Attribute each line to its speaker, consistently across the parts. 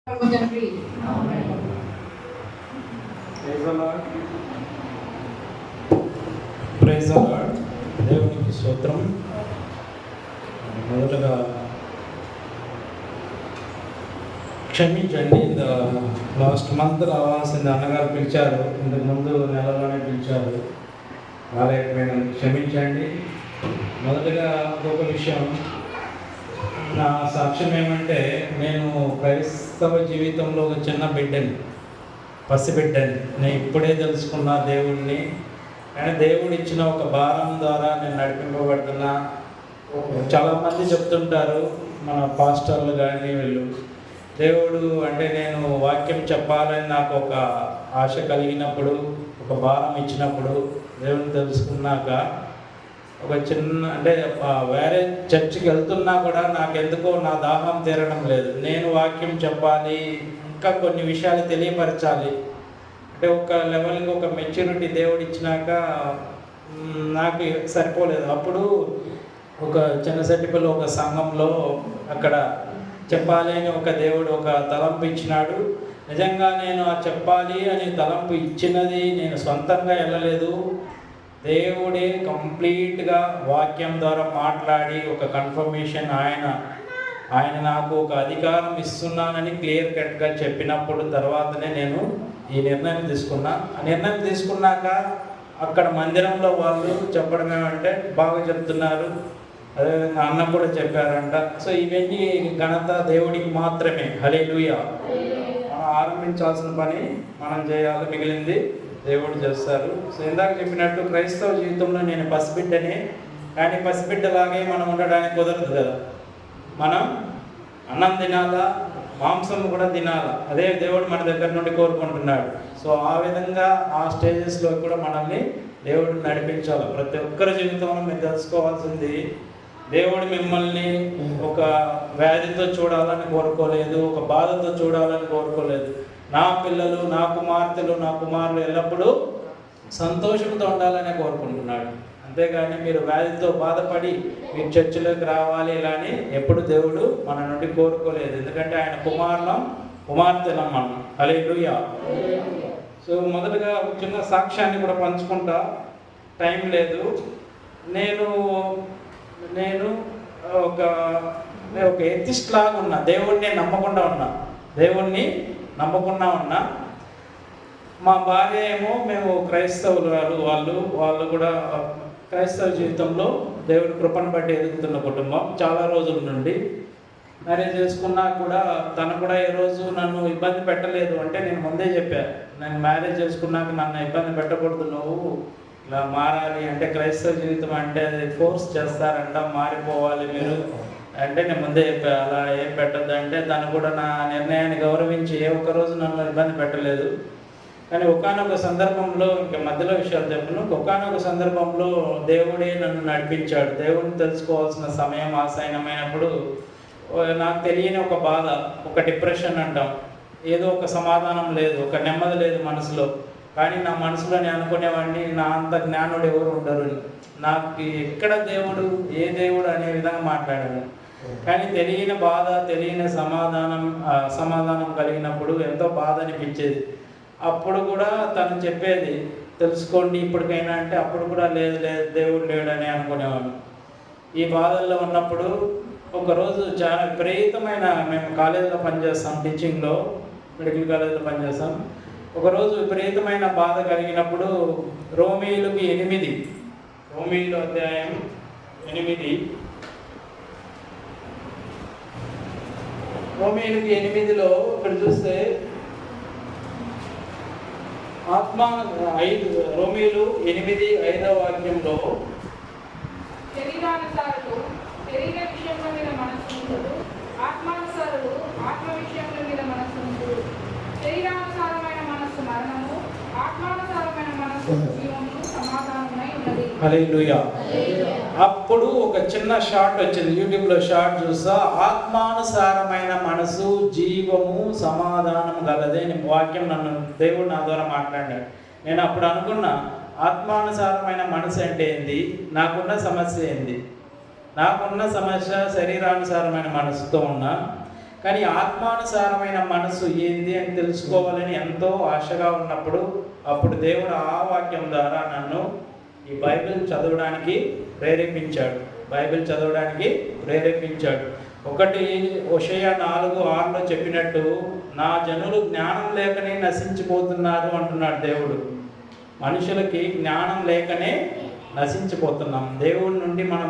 Speaker 1: Praise the lord. దేవునికి స్తోత్రం. మొదటగా క్షమించండి. లాస్ట్ మంత్ రావాల్సింది అన్నగారు పిలిచారు, ఇంతకు ముందు నెలలోనే పిలిచారు, రాలేకపోయినందుకు క్షమించండి. మొదటగా ఒక విషయం, నా సాక్ష్యం ఏమంటే, నేను క్రైస్తవ జీవితంలో ఒక చిన్న బిడ్డని, పసిబిడ్డని. నేను ఇప్పుడే తెలుసుకున్నా దేవుడిని. కానీ దేవుడు ఇచ్చిన ఒక భారం ద్వారా నేను నడిపింపబడుతున్నా. చాలామంది చెప్తుంటారు, మన పాస్టర్లు కానీ వీళ్ళు, దేవుడు అంటే నేను వాక్యం చెప్పాలని నాకు ఒక ఆశ కలిగినప్పుడు, ఒక భారం ఇచ్చినప్పుడు, దేవుడిని తెలుసుకున్నాక ఒక చిన్న అంటే వేరే చర్చికి వెళ్తున్నా కూడా నాకెందుకో నా దాహం తీరడం లేదు. నేను వాక్యం చెప్పాలి, ఇంకా కొన్ని విషయాలు తెలియపరచాలి అంటే ఒక లెవెల్కి ఒక మెచ్యూరిటీ దేవుడు ఇచ్చినాక నాకు సరిపోలేదు. అప్పుడు ఒక చిన్నసెట్టిపల్లి ఒక సంఘంలో అక్కడ చెప్పాలి అని ఒక దేవుడు ఒక తలంపు ఇచ్చినాడు. నిజంగా నేను ఆ చెప్పాలి అని తలంపు ఇచ్చినది నేను సొంతంగా వెళ్ళలేదు. దేవుడే కంప్లీట్గా వాక్యం ద్వారా మాట్లాడి ఒక కన్ఫర్మేషన్ ఆయన నాకు ఒక అధికారం ఇస్తున్నానని క్లియర్ కట్గా చెప్పినప్పుడు తర్వాతనే నేను ఈ నిర్ణయం తీసుకున్నా. ఆ నిర్ణయం తీసుకున్నాక అక్కడ మందిరంలో వాళ్ళు చెప్పడం ఏమంటే బాగా చెప్తున్నారు, అదేవిధంగా అన్న కూడా చెప్పారంట. సో ఇవన్నీ ఘనత దేవుడికి మాత్రమే. హల్లెలూయా. మనం ఆరంభించాల్సిన పని మనం చేయాలి, మిగిలింది దేవుడు చేస్తారు. సో ఇందాక చెప్పినట్టు క్రైస్తవ జీవితంలో నేను పసిబిడ్డనే, కానీ పసిబిడ్డలాగే మనం ఉండడానికి కుదరదు కదా. మనం అన్నం తినాలా, మాంసం కూడా తినాలా, అదే దేవుడు మన దగ్గర నుండి కోరుకుంటున్నాడు. సో ఆ విధంగా ఆ స్టేజెస్లో కూడా మనల్ని దేవుడు నడిపించాలి. ప్రతి ఒక్కరి జీవితంలో మీరు తెలుసుకోవాల్సింది, దేవుడు మిమ్మల్ని ఒక వ్యాధితో చూడాలని కోరుకోలేదు, ఒక బాధతో చూడాలని కోరుకోలేదు. నా పిల్లలు, నా కుమార్తెలు, నా కుమారులు ఎల్లప్పుడూ సంతోషంతో ఉండాలని కోరుకుంటున్నాడు. అంతేగాని మీరు వ్యాధితో బాధపడి మీరు చర్చిలోకి రావాలి ఇలా అని ఎప్పుడు దేవుడు మన నుండి కోరుకోలేదు. ఎందుకంటే ఆయన కుమార్తెలం మనం. హల్లెలూయా. సో మొదటగా చిన్న సాక్ష్యాన్ని కూడా పంచుకుంటా, టైం లేదు. నేను ఒక ఎథిస్ట్ లాగా ఉన్నా, దేవుణ్ణి నమ్మకుండా ఉన్నా. మా భార్య ఏమో మేము క్రైస్తవులు, వాళ్ళు కూడా క్రైస్తవ జీవితంలో దేవుడి కృపను బట్టి ఎదుగుతున్న కుటుంబం చాలా రోజుల నుండి. మ్యారేజ్ చేసుకున్నా కూడా తను కూడా ఏ రోజు నన్ను ఇబ్బంది పెట్టలేదు. అంటే నేను ముందే చెప్పాను, నేను మ్యారేజ్ చేసుకున్నాక నన్ను ఇబ్బంది పెట్టకూడదు, నువ్వు ఇలా మారాలి అంటే క్రైస్తవ జీవితం అంటే అది ఫోర్స్ చేస్తారంట, మారిపోవాలి మీరు అంటే నేను ముందే చెప్పాను, అలా ఏం పెట్టద్దు అంటే తను కూడా నా నిర్ణయాన్ని గౌరవించి ఏ ఒక్కరోజు నన్ను ఇబ్బంది పెట్టలేదు. కానీ ఒకానొక సందర్భంలో, ఇంకా మధ్యలో విషయాలు చెప్పను, ఒకానొక సందర్భంలో దేవుడే నన్ను నడిపించాడు. దేవుడిని తెలుసుకోవాల్సిన సమయం ఆసన్నమైనప్పుడు నాకు తెలియని ఒక బాధ, ఒక డిప్రెషన్ అంటాం, ఏదో ఒక సమాధానం లేదు, ఒక నెమ్మది లేదు మనసులో. కానీ నా మనసులో నేను అనుకునేవాడిని, నా అంత జ్ఞానుడు ఎవరు ఉండరు, నాకు ఎక్కడ దేవుడు, ఏ దేవుడు అనే విధంగా మాట్లాడాను. కానీ తెలియని బాధ, తెలియని సమాధానం కలిగినప్పుడు ఎంతో బాధ అనిపించేది. అప్పుడు కూడా తను చెప్పేది, తెలుసుకోండి ఇప్పటికైనా అంటే అప్పుడు కూడా లేదు దేవుడు లేడని అనుకునేవాడు. ఈ బాధల్లో ఉన్నప్పుడు ఒకరోజు చాలా విపరీతమైన, మేము కాలేజీలో పనిచేస్తాం, టీచింగ్లో, మెడికల్ కాలేజీలో పనిచేస్తాం. ఒకరోజు విపరీతమైన బాధ కలిగినప్పుడు రోమీయులకి 8, రోమీయులు అధ్యాయం 8, రోమీయులకి 8లో ఇక్కడ చూస్తే రోమీయులు 8:5 వాక్యంలో
Speaker 2: శరీరానుసారులు శరీర విషయముల మీద మనస్సు ఉంచుడు, ఆత్మానుసారులు ఆత్మ విషయముల మీద మనస్సు ఉంచుడు. శరీరానుసారమైన మనస్సు మరణము, ఆత్మానుసారమైన మనస్సు జీవము సమాధానమై ఉన్నది.
Speaker 1: హల్లెలూయా. అప్పుడు ఒక చిన్న షార్ట్ వచ్చింది, యూట్యూబ్లో షార్ట్ చూస్తా, ఆత్మానుసారమైన మనసు జీవము సమాధానం గలదే అని వాక్యం దేవుడు నా ద్వారా మాట్లాడాడు. నేను అప్పుడు అనుకున్నా, ఆత్మానుసారమైన మనసు అంటే ఏంది, నాకున్న సమస్య ఏంది? నాకున్న సమస్య శరీరానుసారమైన మనసుతో ఉన్నా, కానీ ఆత్మానుసారమైన మనసు ఏంది అని తెలుసుకోవాలని ఎంతో ఆశగా ఉన్నప్పుడు అప్పుడు దేవుడు ఆ వాక్యం ద్వారా నన్ను ఈ బైబిల్ చదవడానికి ప్రేరేపించాడు. ఒకటి హోషేయ 4:6లో చెప్పినట్టు నా జనులు జ్ఞానం లేకనే నశించిపోతున్నారు అంటున్నాడు దేవుడు. మనుషులకి జ్ఞానం లేకనే నశించిపోతున్నాం. దేవుడి నుండి మనం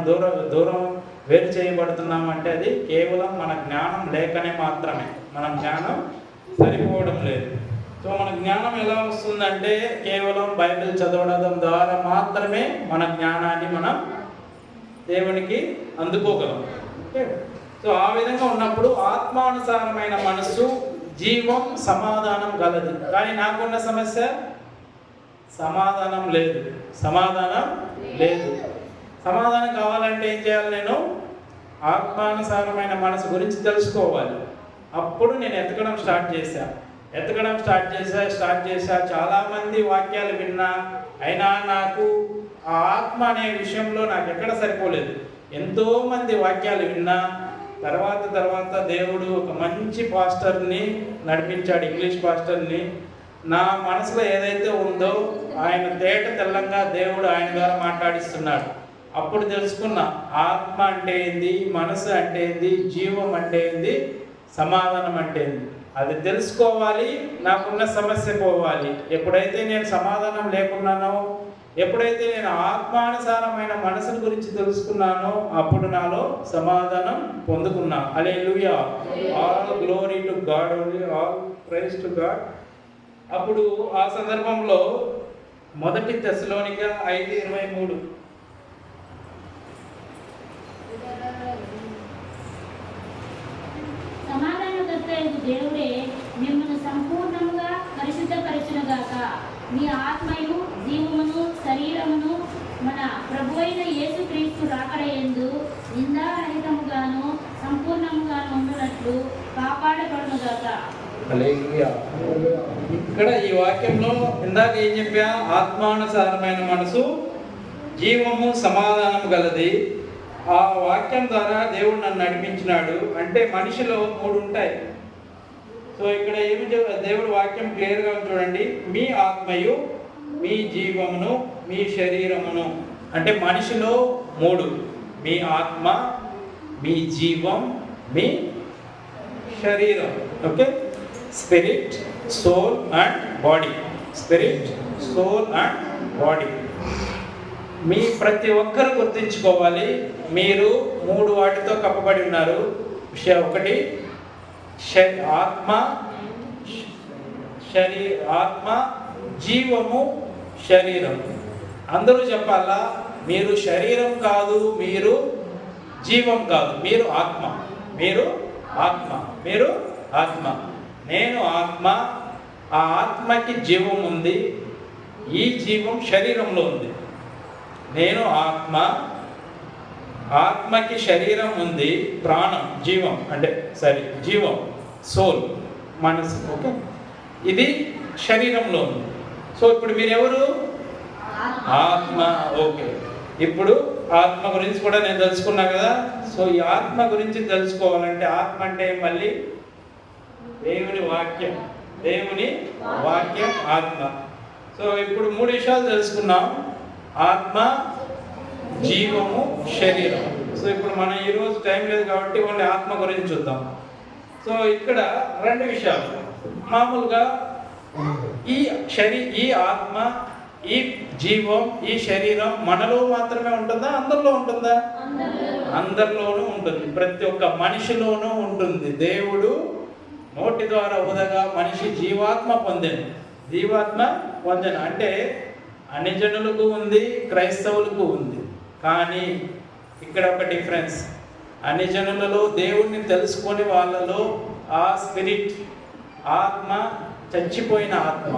Speaker 1: దూరం వేరు చేయబడుతున్నాం అంటే అది కేవలం మన జ్ఞానం లేకనే మాత్రమే. మన జ్ఞానం సరిపోవడం లేదు. సో మన జ్ఞానం ఎలా వస్తుందంటే కేవలం బైబిల్ చదవడం ద్వారా మాత్రమే మన జ్ఞానాన్ని మనం దేవునికి అందుకోగలం. ఓకే, సో ఆ విధంగా ఉన్నప్పుడు ఆత్మానుసారమైన మనస్సు జీవం సమాధానం కలదు. కానీ నాకున్న సమస్య సమాధానం లేదు. సమాధానం కావాలంటే ఏం చేయాలి? నేను ఆత్మానుసారమైన మనసు గురించి తెలుసుకోవాలి. అప్పుడు నేను ఎతకడం స్టార్ట్ చేశా. చాలామంది వాక్యాలు విన్నా, అయినా నాకు ఆ ఆత్మ అనే విషయంలో నాకు ఎక్కడ సరిపోలేదు. ఎంతోమంది వాక్యాలు విన్నా తర్వాత దేవుడు ఒక మంచి పాస్టర్ని నడిపించాడు, ఇంగ్లీష్ పాస్టర్ని. నా మనసులో ఏదైతే ఉందో ఆయన తేట తెల్లంగా దేవుడు ఆయన ద్వారా మాట్లాడిస్తున్నాడు. అప్పుడు తెలుసుకున్నా ఆత్మ అంటే ఏంది, మనసు అంటే ఏంది, జీవం అంటే ఏంది, సమాధానం అంటే ఏంది. అది తెలుసుకోవాలి. నాకున్న సమస్య పోవాలి. ఎప్పుడైతే నేను సమాధానం లేకున్నానో, ఎప్పుడైతే నేను ఆత్మానుసారమైన మనసుల గురించి తెలుసుకున్నానో అప్పుడు నాలో సమాధానం పొందుకున్నా. Hallelujah, all glory to God, only all praise to God. అప్పుడు ఆ సందర్భంలో 1 తెస్సలోనిక 5:23
Speaker 3: సమాధానకర్తయగు దేవుడే మిమ్మల్ని సంపూర్ణముగా పరిశుద్ధపరచునుగాక. మీ ఆత్మయు జీవమును శరీరమును మన ప్రభువైన యేసుక్రీస్తు రాకడయందు నిందారహితముగాను సంపూర్ణముగాను ఉండునట్లు కాపాడబడునుగాక.
Speaker 1: హల్లెలూయా. ఇక్కడ ఈ వాక్యంలో ఇందాక ఏం చెప్పా? ఆత్మానుసారమైన మనసు జీవము సమాధానం గలది. ఆ వాక్యం ద్వారా దేవుడు నన్ను నడిపించినాడు. అంటే మనిషిలో 3 ఉంటాయి. సో ఇక్కడ ఏమి దేవుడు వాక్యం క్లియర్గా చూడండి. మీ ఆత్మయు, మీ జీవమును, మీ శరీరమును. అంటే మనిషిలో 3: మీ ఆత్మ, మీ జీవం, మీ శరీరం. Okay, spirit, soul and body. మీ ప్రతి ఒక్కరు గుర్తించుకోవాలి, మీరు 3 వాటితో కప్పబడి ఉన్నారు. ఒకటి ఆత్మ, జీవము, శరీరం. అందరూ చెప్పాలా? మీరు శరీరం కాదు, మీరు జీవం కాదు, మీరు ఆత్మ. నేను ఆత్మ. ఆ ఆత్మకి జీవం ఉంది. ఈ జీవం శరీరంలో ఉంది. నేను ఆత్మకి శరీరం ఉంది, ప్రాణం, జీవం అంటే జీవం, సోల్, మనసు. ఓకే, ఇది శరీరంలో ఉంది. సో ఇప్పుడు మీరెవరు? ఆత్మ. ఓకే, ఇప్పుడు ఆత్మ గురించి కూడా నేను తెలుసుకున్నా కదా. సో ఈ ఆత్మ గురించి తెలుసుకోవాలంటే ఆత్మ అంటే మళ్ళీ దేవుని వాక్యం ఆత్మ. సో ఇప్పుడు 3 విషయాలు తెలుసుకున్నాం: ఆత్మ, జీవము, శరీరం. సో ఇప్పుడు మనం ఈరోజు టైం లేదు కాబట్టి ఓన్లీ ఆత్మ గురించి చూద్దాం. సో ఇక్కడ 2 విషయాలు. మామూలుగా ఈ ఆత్మ, ఈ జీవం, ఈ శరీరం మనలో మాత్రమే ఉంటుందా? అందరిలో ఉంటుందా? అందరిలోనూ ఉంటుంది. ప్రతి ఒక్క మనిషిలోనూ ఉంటుంది. దేవుడు నోటి ద్వారా ఉదగా మనిషి జీవాత్మ పొందాను. అంటే అన్ని జనులకు ఉంది, క్రైస్తవులకు ఉంది. కానీ ఇక్కడ ఒక డిఫరెన్స్. అన్ని జనులలో దేవుణ్ణి తెలుసుకొని వాళ్ళలో ఆ స్పిరిట్, ఆత్మ, చచ్చిపోయిన ఆత్మ,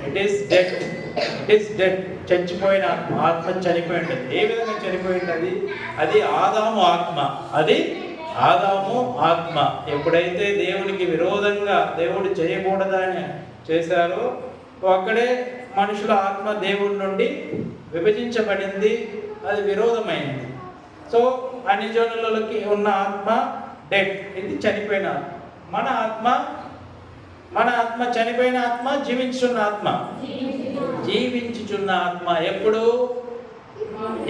Speaker 1: ఇట్ ఈస్ డెడ్, చచ్చిపోయిన ఆత్మ చనిపోయి ఉంటుంది. ఏ విధంగా చనిపోయి ఉంటుంది? అది ఆదాము ఆత్మ. ఎప్పుడైతే దేవునికి విరోధంగా దేవుడు చేయకూడదని చేశారో అక్కడే మనుషుల ఆత్మ దేవుడి నుండి విభజించబడింది, అది విరోధమైంది. సో అన్ని జనులకి ఉన్న ఆత్మ డెడ్, ఇది చనిపోయిన ఆత్మ. మన ఆత్మ చనిపోయిన ఆత్మ, జీవించుచున్న ఆత్మ. జీవించుచున్న ఆత్మ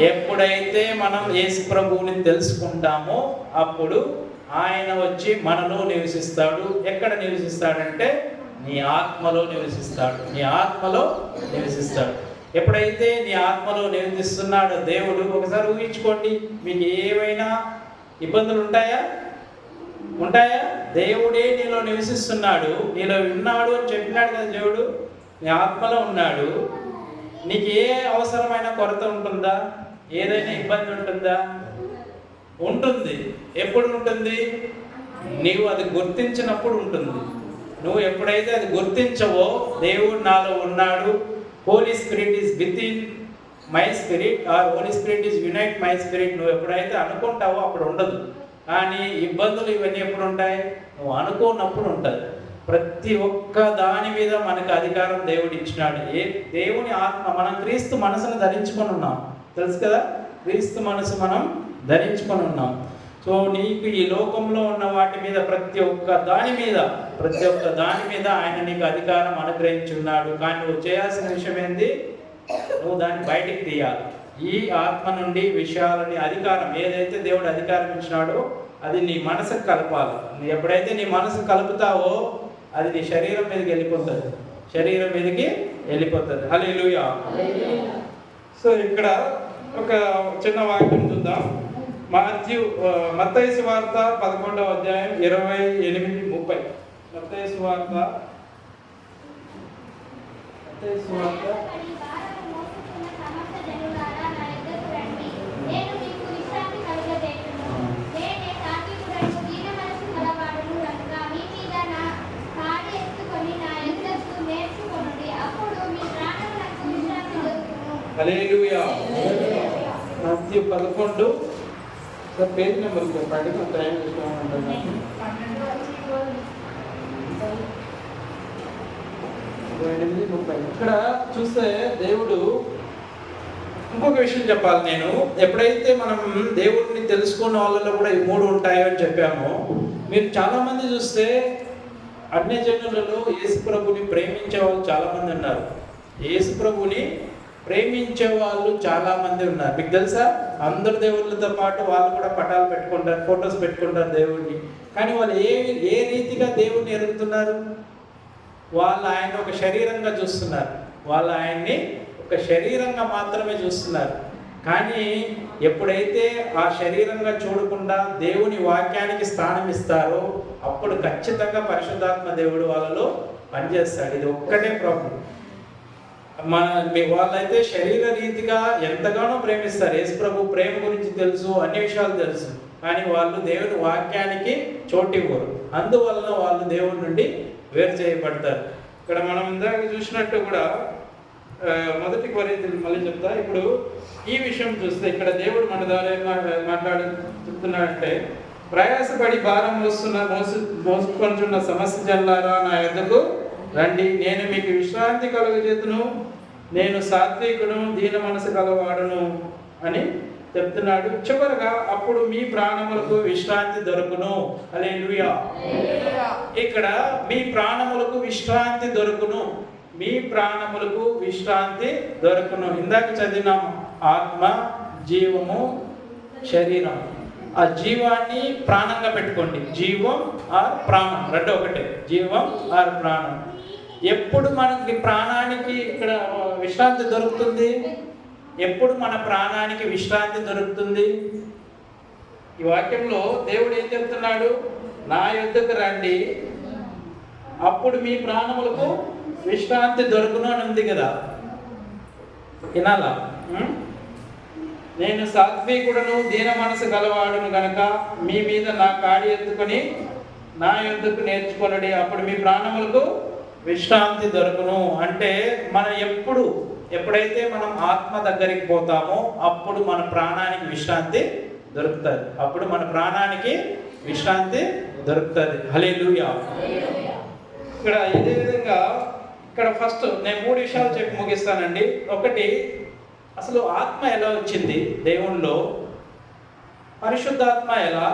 Speaker 1: ఎప్పుడైతే మనం యేసు ప్రభువుని తెలుసుకుంటామో అప్పుడు ఆయన వచ్చి మనలో నివసిస్తాడు. ఎక్కడ నివసిస్తాడంటే నీ ఆత్మలో నివసిస్తాడు. నీ ఆత్మలో నివసిస్తాడు. ఎప్పుడైతే నీ ఆత్మలో నివసిస్తున్నాడో దేవుడు, ఒకసారి ఊహించుకోండి, మీకు ఏవైనా ఇబ్బందులు ఉంటాయా? దేవుడే నీలో నివసిస్తున్నాడు, నీలో ఉన్నాడు అని చెప్పినాడు కదా దేవుడు. నీ ఆత్మలో ఉన్నాడు. నీకు ఏ అవసరమైన కొరత ఉంటుందా? ఏదైనా ఇబ్బంది ఉంటుందా? ఉంటుంది. ఎప్పుడు ఉంటుంది? నీవు అది గుర్తించినప్పుడు ఉంటుంది. నువ్వు ఎప్పుడైతే అది గుర్తించవో, దేవుడు నాలో ఉన్నాడు, holy spirit is with in my spirit, or holy spirit is unite my spirit, నువ్వు ఎప్పుడైతే అనుకుంటావో అప్పుడు ఉండదు. కానీ ఇబ్బందులు ఇవన్నీ ఎప్పుడు ఉంటాయి? నువ్వు అనుకోనప్పుడు ఉంటుంది. ప్రతి ఒక్క దాని మీద మనకు అధికారం దేవుడు ఇచ్చినాడు. దేవుని ఆత్మ, మనం క్రీస్తు మనసును ధరించుకొని ఉన్నాం, తెలుసు కదా? క్రీస్తు మనసు మనం ధరించుకొని ఉన్నాం. సో నీకు ఈ లోకంలో ఉన్న వాటి మీద ప్రతి ఒక్క దాని మీద ఆయన నీకు అధికారం అనుగ్రహించున్నాడు. కానీ నువ్వు చేయాల్సిన విషయం ఏంది? నువ్వు దాన్ని బయటికి తీయాలి. ఈ ఆత్మ నుండి విషయాలని అధికారం ఏదైతే దేవుడు అధికారం ఇచ్చినాడో అది నీ మనసుకు కలపాలి. ఎప్పుడైతే నీ మనసు కలుపుతావో అది నీ శరీరం మీదకి వెళ్ళిపోతుంది. హల్లెలూయా. సో ఇక్కడ ఒక చిన్న వాక్యం చూద్దాం. మత్తయి సువార్త 11వ అధ్యాయం 28-30. మత్తయి సువార్త హల్లెలూయా. మత్తయి 11 పేజ్ నెంబర్ చెప్పండి. టైం ఉంటుంది. ఇక్కడ చూస్తే దేవుడు ఇంకొక విషయం చెప్పాలి. నేను ఎప్పుడైతే మనం దేవుడిని తెలుసుకున్న వాళ్ళలో కూడా ఈ 3 ఉంటాయో అని చెప్పామో, మీరు చాలా మంది చూస్తే అన్య జనులలో యేసు ప్రభుని ప్రేమించే వాళ్ళు చాలా మంది ఉన్నారు. యేసు ప్రభుని ప్రేమించే వాళ్ళు చాలా మంది ఉన్నారు. మీకు తెలుసా? అందరు దేవుళ్ళతో పాటు వాళ్ళు కూడా పటాలు పెట్టుకుంటారు, ఫొటోస్ పెట్టుకుంటారు దేవుడిని. కానీ వాళ్ళు ఏ రీతిగా దేవుడిని ఎరుగుతున్నారు? వాళ్ళు ఆయన ఒక శరీరంగా చూస్తున్నారు. వాళ్ళు ఆయన్ని ఒక శరీరంగా మాత్రమే చూస్తున్నారు. కానీ ఎప్పుడైతే ఆ శరీరంగా చూడకుండా దేవుని వాక్యానికి స్థానం ఇస్తారో అప్పుడు ఖచ్చితంగా పరిశుద్ధాత్మ దేవుడు వాళ్ళలో పనిచేస్తాడు. ఇది ఒక్కటే ప్రాబ్లం. వాళ్ళైతే శరీర రీతిగా ఎంతగానో ప్రేమిస్తారు. యేసు ప్రభు ప్రేమ గురించి తెలుసు, అన్ని విషయాలు తెలుసు, కానీ వాళ్ళు దేవుని వాక్యానికి చోటివ్వరు. అందువలన వాళ్ళు దేవుడి నుండి వేరు చేయబడతారు. ఇక్కడ మనం ఇందాక చూసినట్టు కూడా మొదటి కొరింథీయులు మళ్ళీ చెప్తా. ఇప్పుడు ఈ విషయం చూస్తే ఇక్కడ దేవుడు మన ద్వారా చెప్తున్నాడంటే, ప్రయాసపడి భారం మోసుకొనుచున్న సమస్య జనులారా నా యొద్దకు రండి, నేను మీకు విశ్రాంతి కలుగజేతును, నేను సాత్వికును, దీన మనసు కలవాడును అని చెప్తున్నాడు. చివరగా అప్పుడు మీ ప్రాణములకు విశ్రాంతి దొరుకును. హల్లెలూయా. ఇక్కడ మీ ప్రాణములకు విశ్రాంతి దొరుకును, మీ ప్రాణములకు విశ్రాంతి దొరుకును. ఇందాక చదివినాం, ఆత్మ, జీవము, శరీరం. ఆ జీవాన్ని ప్రాణంగా పెట్టుకోండి. జీవం ఆర్ ప్రాణం రెండు ఒకటే. జీవం ఆర్ ప్రాణం. ఎప్పుడు మనకి ప్రాణానికి ఇక్కడ విశ్రాంతి దొరుకుతుంది? ఎప్పుడు మన ప్రాణానికి విశ్రాంతి దొరుకుతుంది? ఈ వాక్యంలో దేవుడు ఏం చెప్తున్నాడు? నా యొద్దకు రండి, అప్పుడు మీ ప్రాణములకు విశ్రాంతి దొరుకును అని ఉంది కదా. వినాలా? నేను సాత్వికుడను, దీన మనసు గలవాడును గనక మీ మీద నా కాడి ఎత్తుకొని నా యొద్దకు నేర్చుకొనుడి, అప్పుడు మీ ప్రాణములకు విశ్రాంతి దొరుకును. అంటే మనం ఎప్పుడైతే మనం ఆత్మ దగ్గరికి పోతామో అప్పుడు మన ప్రాణానికి విశ్రాంతి దొరుకుతుంది. అప్పుడు మన ప్రాణానికి విశ్రాంతి దొరుకుతుంది. హల్లెలూయా. ఇక్కడ ఇదే విధంగా ఇక్కడ ఫస్ట్ నేను 3 విషయాలు చెప్పి ముగిస్తానండి. ఒకటి, అసలు ఆత్మ ఎలా వచ్చింది దేవునిలో, పరిశుద్ధాత్మ ఎలా,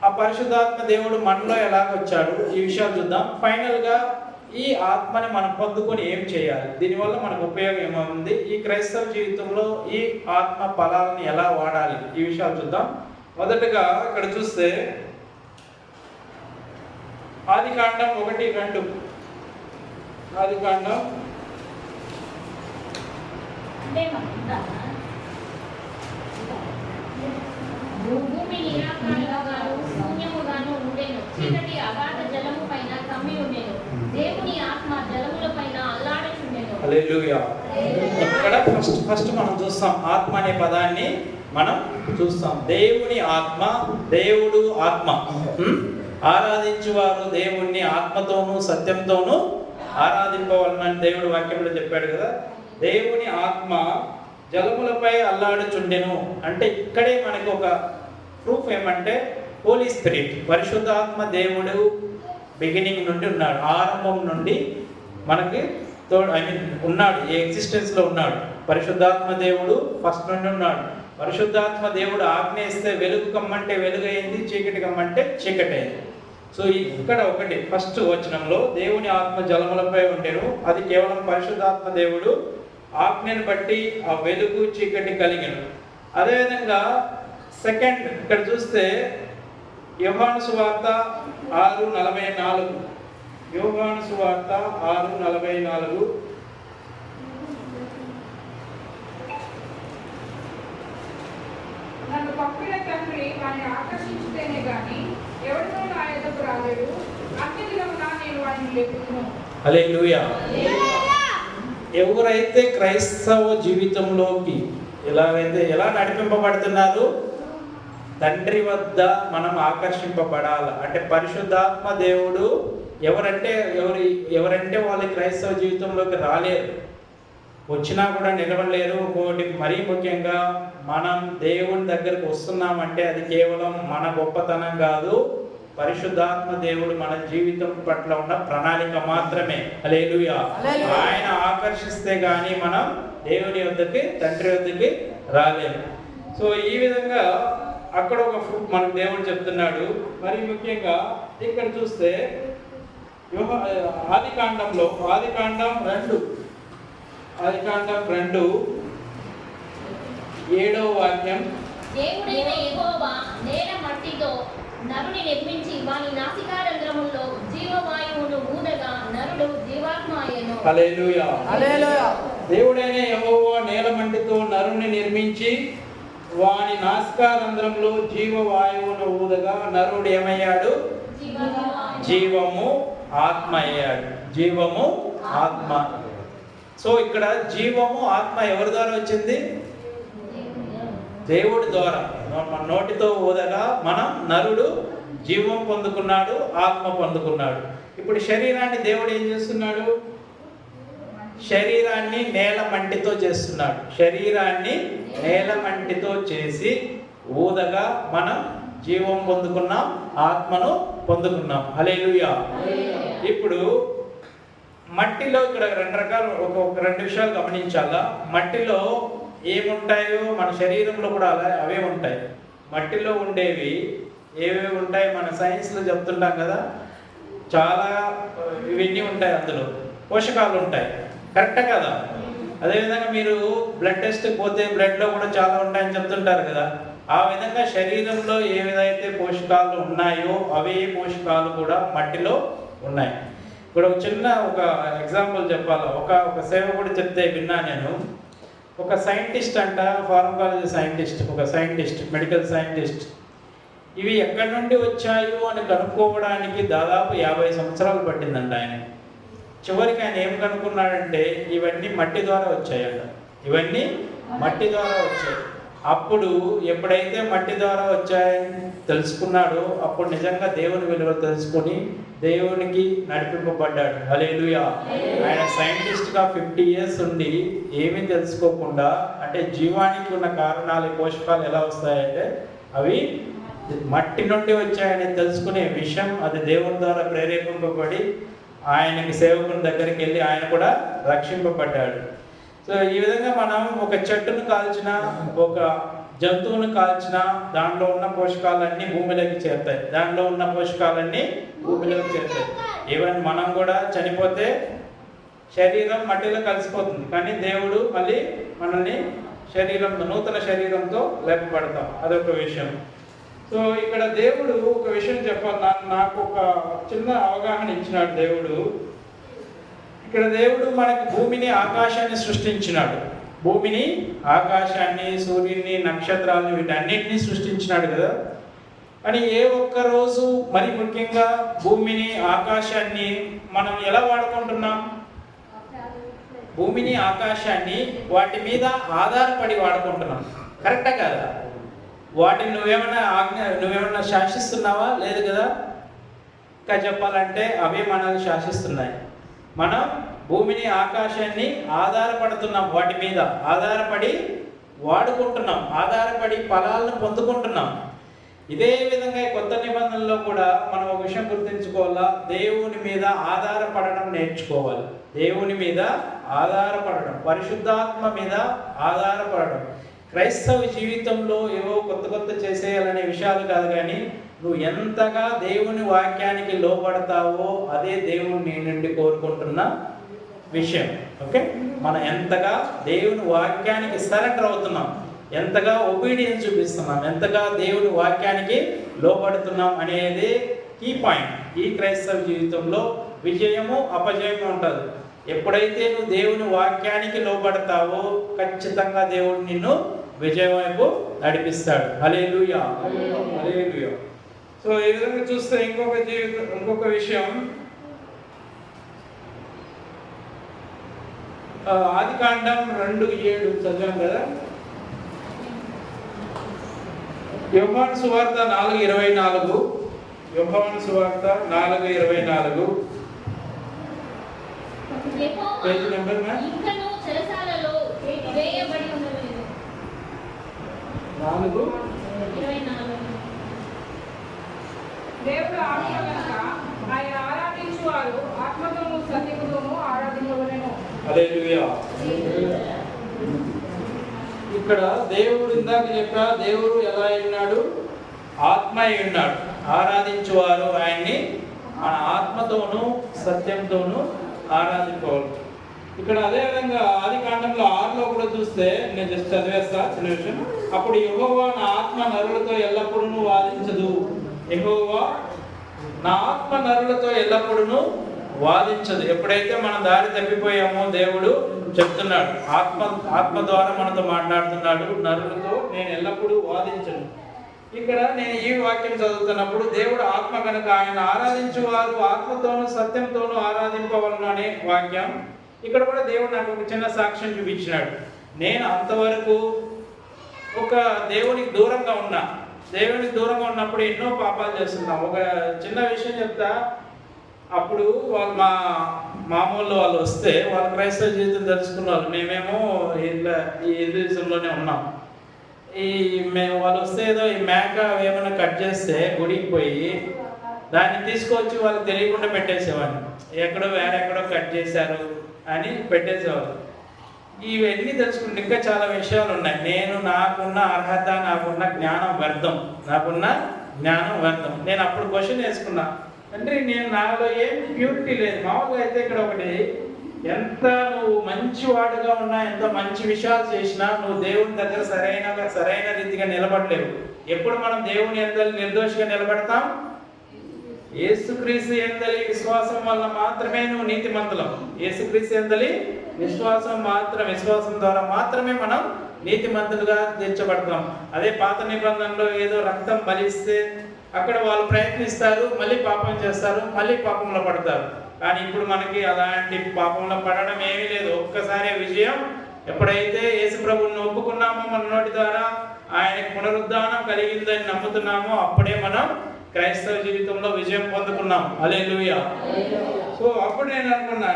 Speaker 1: ఆ పరిశుద్ధాత్మ దేవుడు మనలో ఎలాగ వచ్చాడు, ఈ విషయాలు చూద్దాం. ఫైనల్గా ఈ ఆత్మని మనం పొందుకొని ఏం చేయాలి, దీనివల్ల మనకు ఉపయోగం ఏమవుతుంది, ఈ క్రైస్తవ జీవితంలో ఈ ఆత్మ ఫలాలను ఎలా వాడాలి, ఈ విషయాలు చూద్దాం. మొదటగా ఇక్కడ చూస్తే ఆదికాండం 1:2. ఆదికాండం
Speaker 3: భూమి నిరాకారముగాను శూన్యముగాను ఉండెను, చీకటి అగాధ జలము పైన కమ్మి ఉండెను, దేవుని ఆత్మ జలముల పైన అల్లాడుచుండెను.
Speaker 1: హల్లెలూయా. ఇక్కడ ఫస్ట్ మనం చూస్తాం ఆత్మ అనే పదాన్ని మనం చూస్తాం. దేవుని ఆత్మ, దేవుడు ఆత్మ. ఆరాధించువారు దేవుణ్ణి ఆత్మతోనూ సత్యంతోనూ ఆరాధింపవలనని దేవుడు వాక్యంలో చెప్పాడు కదా. దేవుని ఆత్మ జలములపై అల్లాడుచుండెను అంటే ఇక్కడే మనకు ఒక ప్రూఫ్ ఏమంటే హోలీ స్పిరిట్, పరిశుద్ధాత్మ దేవుడు బిగినింగ్ నుండి ఉన్నాడు, ఆరంభం నుండి మనకి ఉన్నాడు, ఏ ఎగ్జిస్టెన్స్లో ఉన్నాడు. పరిశుద్ధాత్మ దేవుడు ఫస్ట్ నుండి ఉన్నాడు. పరిశుద్ధాత్మ దేవుడు ఆజ్ఞయిస్తే వెలుగు కమ్మంటే వెలుగు అయింది, చీకటి కమ్మంటే చీకటి అయింది. సో ఇక్కడ ఒకటి ఫస్ట్ వచనంలో దేవుని ఆత్మ జలములపై ఉండెను, అది కేవలం పరిశుద్ధాత్మ దేవుడు ఆజ్ఞను బట్టి ఆ వెలుగు చీకటి కలిగను. అదేవిధంగా సెకండ్ ఇక్కడ చూస్తే యోహాను సువార్త 6:44. యోహాను సువార్త 6:44.
Speaker 2: నన్ను పంపిన తండ్రి వారిని ఆకర్షించితేనే గాని ఎవరినో నా ఎదుకు రాలేడు, అన్ని దినమున నేను వారిని లేపుదును.
Speaker 1: హల్లెలూయా. ఎవరైతే క్రైస్తవ జీవితంలోకి ఎలా నడిపింపబడుతున్నారు, తండ్రి వద్ద మనం ఆకర్షింపబడాలి. అంటే పరిశుద్ధాత్మ దేవుడు ఎవరంటే వాళ్ళ క్రైస్తవ జీవితంలోకి రాలేరు, వచ్చినా కూడా నిలవలేరు. ఇంకోటి మరీ ముఖ్యంగా మనం దేవుని దగ్గరకు వస్తున్నామంటే అది కేవలం మన గొప్పతనం కాదు, పరిశుద్ధాత్మ దేవుడు మన జీవితం పట్ల ఉన్న ప్రణాళిక మాత్రమే. హల్లెలూయా. ఆయన ఆకర్షిస్తే గానీ మనం దేవుని వద్దకి, తండ్రి వద్దకి రాలేము. సో ఈ విధంగా అక్కడ ఒక ఫ్రూట్ మనకు దేవుడు చెప్తున్నాడు. మరి ముఖ్యంగా ఇక్కడ చూస్తే ఆదికాండం 2:7 వాక్యం.
Speaker 3: దేవుడైన యెహోవా నేల మట్టితో నరుని నిర్మించి వాని నాసికారంధ్రములో జీవవాయువును ఊదగా నరుడు జీవాత్మ అయ్యెను.
Speaker 1: హల్లెలూయా. దేవుడైన యెహోవా నేల మట్టితో నరుని నిర్మించి వాని నాసికారంధ్రంలో జీవవాయువును ఊదగా నరుడు ఏమయ్యాడు? జీవము ఆత్మ అయ్యాడు. జీవము ఆత్మ. సో ఇక్కడ జీవము ఆత్మ ఎవరి ద్వారా వచ్చింది? దేవుడి ద్వారా. మన నోటితో ఊదగా మనం నరుడు జీవం పొందుకున్నాడు, ఆత్మ పొందుకున్నాడు. ఇప్పుడు శరీరాన్ని దేవుడు ఏం చేస్తున్నాడు? శరీరాన్ని నేల మంటితో చేస్తున్నాడు. శరీరాన్ని నేల మంటితో చేసి ఊదగా మనం జీవం పొందుకున్నాం, ఆత్మను పొందుకున్నాం. హల్లెలూయా. ఇప్పుడు మట్టిలో ఇక్కడ రెండు విషయాలు గమనించాలా. మట్టిలో ఏముంటాయో మన శరీరంలో కూడా అవే ఉంటాయి. మట్టిలో ఉండేవి ఏవేవి ఉంటాయి మన సైన్స్లో చెప్తుంటాం కదా, చాలా ఇవన్నీ ఉంటాయి, అందులో పోషకాలు ఉంటాయి. కరెక్టే కదా? అదేవిధంగా మీరు బ్లడ్ టెస్ట్కి పోతే బ్లడ్లో కూడా చాలా ఉంటాయని చెప్తుంటారు కదా. ఆ విధంగా శరీరంలో ఏ విధైతే పోషకాలు ఉన్నాయో అవే పోషకాలు కూడా మట్టిలో ఉన్నాయి. ఇప్పుడు ఒక ఎగ్జాంపుల్ చెప్పాలా. ఒక సేవకుడు చెప్తే విన్నా నేను. ఒక సైంటిస్ట్ అంట, ఫార్మకాలజీ సైంటిస్ట్, మెడికల్ సైంటిస్ట్, ఇవి ఎక్కడి నుండి వచ్చాయో అని కనుక్కోవడానికి దాదాపు 50 సంవత్సరాలు పట్టిందంట ఆయన. చివరికి ఆయన ఏం కనుక్కున్నాడంటే ఇవన్నీ మట్టి ద్వారా వచ్చాయంట. ఇవన్నీ మట్టి ద్వారా వచ్చాయి. అప్పుడు ఎప్పుడైతే మట్టి ద్వారా వచ్చాయని తెలుసుకున్నాడో అప్పుడు నిజంగా దేవుని విలువ తెలుసుకొని దేవునికి నడిపింపబడ్డాడు. హల్లెలూయా. ఆయన సైంటిస్ట్గా 50 ఇయర్స్ ఉండి ఏమీ తెలుసుకోకుండా, అంటే జీవానికి ఉన్న కారణాలు, పోషకాలు ఎలా వస్తాయంటే అవి మట్టి నుండి వచ్చాయని తెలుసుకునే విషయం, అది దేవుని ద్వారా ప్రేరేపింపబడి ఆయనకి సేవకుని దగ్గరికి వెళ్ళి ఆయన కూడా రక్షింపబడ్డాడు. సో ఈ విధంగా మనం ఒక చెట్టును కాల్చిన, ఒక జంతువును కాల్చినా దాంట్లో ఉన్న పోషకాలన్నీ భూమిలోకి చేరుతాయి. దాంట్లో ఉన్న పోషకాలన్నీ భూమిలోకి చేరుతాయి. ఈవెన్ మనం కూడా చనిపోతే శరీరం మట్టిలో కలిసిపోతుంది, కానీ దేవుడు మళ్ళీ మనల్ని శరీరంతో, నూతన శరీరంతో లేపబడతాం. అదొక విషయం. సో ఇక్కడ దేవుడు ఒక విషయం చెప్పాలి. నాకు ఒక చిన్న అవగాహన ఇచ్చినాడు దేవుడు. ఇక్కడ దేవుడు మనకి భూమిని ఆకాశాన్ని సృష్టించినాడు. భూమిని, ఆకాశాన్ని, సూర్యుని, నక్షత్రాలను, వీటన్నిటిని సృష్టించినాడు కదా. కానీ ఏ ఒక్క రోజు మరి ముఖ్యంగా భూమిని, ఆకాశాన్ని మనం ఎలా వాడుకుంటున్నాం? భూమిని, ఆకాశాన్ని వాటి మీద ఆధారపడి వాడుకుంటున్నాం. కరెక్టా కదా? వాటిని నువ్వేమన్నా శాసిస్తున్నావా? లేదు కదా. ఇంకా చెప్పాలంటే అవే మనల్ని శాసిస్తున్నాయి. మనం భూమిని, ఆకాశాన్ని ఆధారపడుతున్నాం, వాటి మీద ఆధారపడి వాడుకుంటున్నాం, ఆధారపడి ఫలాలను పొందుకుంటున్నాం. ఇదే విధంగా కొత్త నిబంధనలో కూడా మనం ఒక విషయం గుర్తుంచుకోవాలా, దేవుని మీద ఆధారపడడం నేర్చుకోవాలి. దేవుని మీద ఆధారపడడం, పరిశుద్ధాత్మ మీద ఆధారపడడం. క్రైస్తవ జీవితంలో ఏవో కొత్త చేసేయాలనే విషయాలు కాదు, కానీ నువ్వు ఎంతగా దేవుని వాక్యానికి లోబడతావో అదే దేవుడు నీ నుండి కోరుకుంటున్న విషయం. ఓకే, మనం ఎంతగా దేవుని వాక్యానికి సరెండర్ అవుతున్నాం, ఎంతగా ఒబీడియన్స్ చూపిస్తున్నాం, ఎంతగా దేవుని వాక్యానికి లోబడుతున్నాం అనేది కీ పాయింట్. ఈ క్రైస్తవ జీవితంలో విజయము అపజయము ఉంటుంది. ఎప్పుడైతే నువ్వు దేవుని వాక్యానికి లోబడతావో ఖచ్చితంగా దేవుడు నిన్ను విజయం వైపు నడిపిస్తాడు. హల్లెలూయా, హల్లెలూయా. సో ఈ విధంగా చూస్తే ఇంకొక విషయం, ఆదికాండం 2:7 చదివాం కదా. యోహాను సువార్త 4:24, యోహాను సువార్త 4:24 పేజీ నెంబర్
Speaker 3: ఇంకను చెరసాలలో వేయబడి ఉండలేదు.
Speaker 2: 4:24 దేవుడు ఆత్మ కనుక ఆయన ఆరాధించువారు ఆత్మతోనూ సత్యముతోనూ ఆరాధించవలెను.
Speaker 1: హల్లెలూయా. ఇక్కడ దేవుడు ఇందాక చెప్పా, దేవుడు ఎలా ఉన్నాడు? ఆత్మ అయి ఉన్నాడు. ఆరాధించువారు ఆయన్ని మన ఆత్మతోనూ సత్యంతోనూ ఆరాధించుకోవాలి. ఇక్కడ అదేవిధంగా ఆదికాండంలో 6లో కూడా చూస్తే, నేను జస్ట్ చదివేస్తా చిన్న విషయం. అప్పుడు యెహోవా నా ఆత్మ నరులతో ఎల్లప్పుడూ వాదించదు. యెహోవా నా ఆత్మ నరులతో ఎల్లప్పుడూ వాదించదు. ఎప్పుడైతే మనం దారి తప్పిపోయామో దేవుడు చెప్తున్నాడు, ఆత్మ ద్వారా మనతో మాట్లాడుతున్నాడు, నరులతో నేను ఎల్లప్పుడూ వాదించను. ఇక్కడ నేను ఈ వాక్యం చదువుతున్నప్పుడు దేవుడు ఆత్మ కనుక ఆయన ఆరాధించువారు ఆత్మతోనూ సత్యంతోనూ ఆరాధింపవలను అనే వాక్యం. ఇక్కడ కూడా దేవుడు నాకు ఒక చిన్న సాక్ష్యం చూపించినాడు. నేను అంతవరకు ఒక దేవునికి దూరంగా ఉన్నా. దేవునికి దూరంగా ఉన్నప్పుడు ఎన్నో పాపాలు చేస్తున్నాం. ఒక చిన్న విషయం చెప్తా. అప్పుడు వాళ్ళు మామూలు వాళ్ళు వస్తే వాళ్ళు క్రైస్తవ జీవితం తెలుసుకున్న వాళ్ళు, మేమేమో ఈ హిందూయిజంలోనే ఉన్నాం. వాళ్ళు వస్తే ఏదో ఈ మేక ఏమైనా కట్ చేస్తే గుడికి పోయి దాన్ని తీసుకొచ్చి వాళ్ళకి తెలియకుండా పెట్టేసేవాడిని. వేరెక్కడో కట్ చేశారు అని పెట్టేసేవాళ్ళు. ఇవన్నీ తెలుసుకుంటే ఇంకా చాలా విషయాలు ఉన్నాయి. నాకున్న అర్హత, నాకున్న జ్ఞానం వ్యర్థం, నేను అప్పుడు క్వశ్చన్ వేసుకున్నా, అంటే నాలో ఏం ప్యూరిటీ లేదు. మామూలుగా అయితే ఇక్కడ ఒకటి, ఎంత నువ్వు మంచివాడుగా ఉన్నా, ఎంత మంచి విషయాలు చేసినా నువ్వు దేవుని దగ్గర సరైన రీతిగా నిలబడలేవు. ఎప్పుడు మనం దేవుని యందలి నిర్దోషిగా నిలబడతాం? యేసుక్రీస్తు యందలి విశ్వాసం వల్ల మాత్రమే నువ్వు నీతిమంతులం. యేసుక్రీస్తు యందలి విశ్వాసం ద్వారా మాత్రమే మనం నీతిమంతులుగా తీర్చబడతాం. అదే పాత నిబంధనలో ఏదో రక్తం బలిస్తే అక్కడ వాళ్ళు ప్రయత్నిస్తారు, మళ్ళీ పాపం చేస్తారు, మళ్ళీ పాపంలో పడతారు. కానీ ఇప్పుడు మనకి అలాంటి పాపంలో పడడం ఏమీ లేదు. ఒక్కసారి విజయం. ఎప్పుడైతే యేసు ప్రభువుని ఒప్పుకున్నామో, మన నోటి ద్వారా ఆయనకు పునరుద్ధానం కలిగిందని నమ్ముతున్నామో, అప్పుడే మనం క్రైస్తవ జీవితంలో విజయం పొందుకున్నాం. హల్లెలూయా. సో అప్పుడు నేను అనుకున్నా,